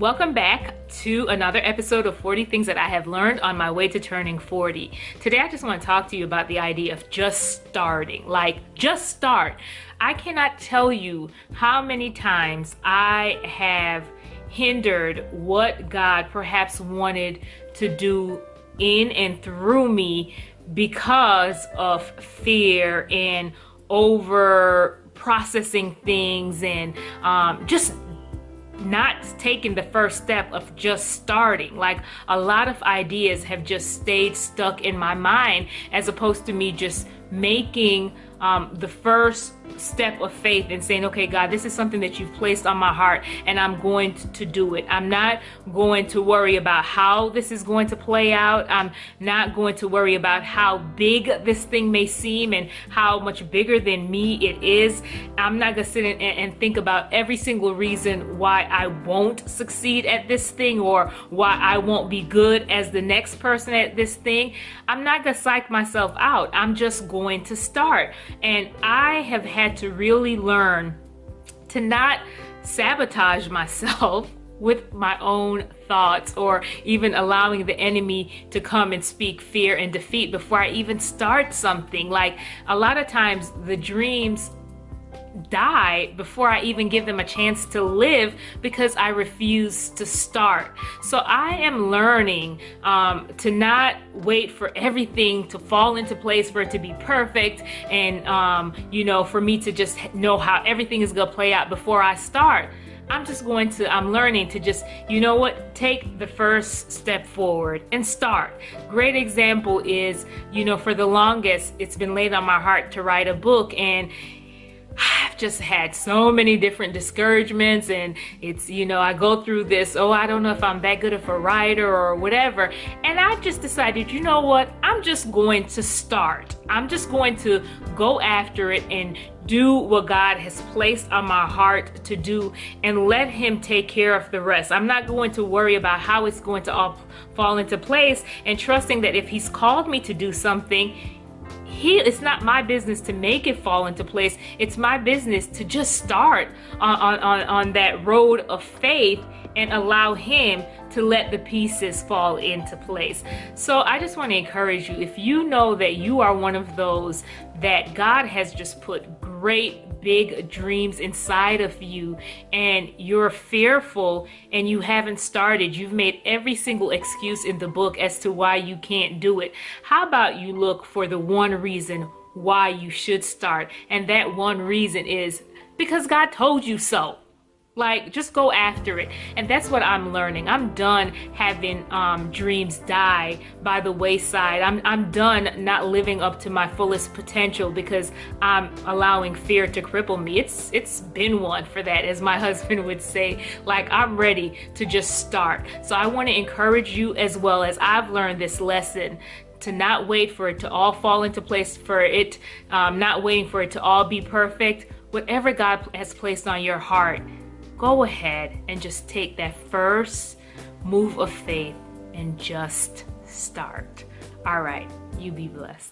Welcome back to another episode of 40 Things That I Have Learned on My Way to Turning 40. Today I just want to talk to you about the idea of just starting. Just start. I cannot tell you how many times I have hindered what God perhaps wanted to do in and through me because of fear and over processing things and just not taking the first step of just starting. Like, a lot of ideas have just stayed stuck in my mind as opposed to me just making the first step of faith and saying, okay, God, this is something that you've placed on my heart and I'm going to do it. I'm not going to worry about how this is going to play out. I'm not going to worry about how big this thing may seem and how much bigger than me it is. I'm not going to sit and think about every single reason why I won't succeed at this thing or why I won't be good as the next person at this thing. I'm not going to psych myself out. I'm just going to start. And I have had to really learn to not sabotage myself with my own thoughts or even allowing the enemy to come and speak fear and defeat before I even start something. Like, a lot of times the dreams die before I even give them a chance to live because I refuse to start. So I am learning to not wait for everything to fall into place for it to be perfect and for me to just know how everything is going to play out before I start. I'm learning to just, take the first step forward and start. Great example is, for the longest, it's been laid on my heart to write a book, and I've just had so many different discouragements, and it's, I go through this, I don't know if I'm that good of a writer or whatever. And I just decided, I'm just going to start. I'm just going to go after it and do what God has placed on my heart to do and let Him take care of the rest. I'm not going to worry about how it's going to all fall into place, and trusting that if He's called me to do something, it's not my business to make it fall into place. It's my business to just start on that road of faith and allow Him to let the pieces fall into place. So I just want to encourage you, if you know that you are one of those that God has just put great big dreams inside of you and you're fearful and you haven't started, you've made every single excuse in the book as to why you can't do it. How about you look for the one reason why you should start? And that one reason is because God told you so. Just go after it. And that's what I'm learning. I'm done having dreams die by the wayside. I'm done not living up to my fullest potential because I'm allowing fear to cripple me. It's been one for that, as my husband would say. I'm ready to just start. So I want to encourage you, as well as I've learned this lesson, to not wait for it to all fall into place, not waiting for it to all be perfect. Whatever God has placed on your heart, go ahead and just take that first move of faith and just start. All right, you be blessed.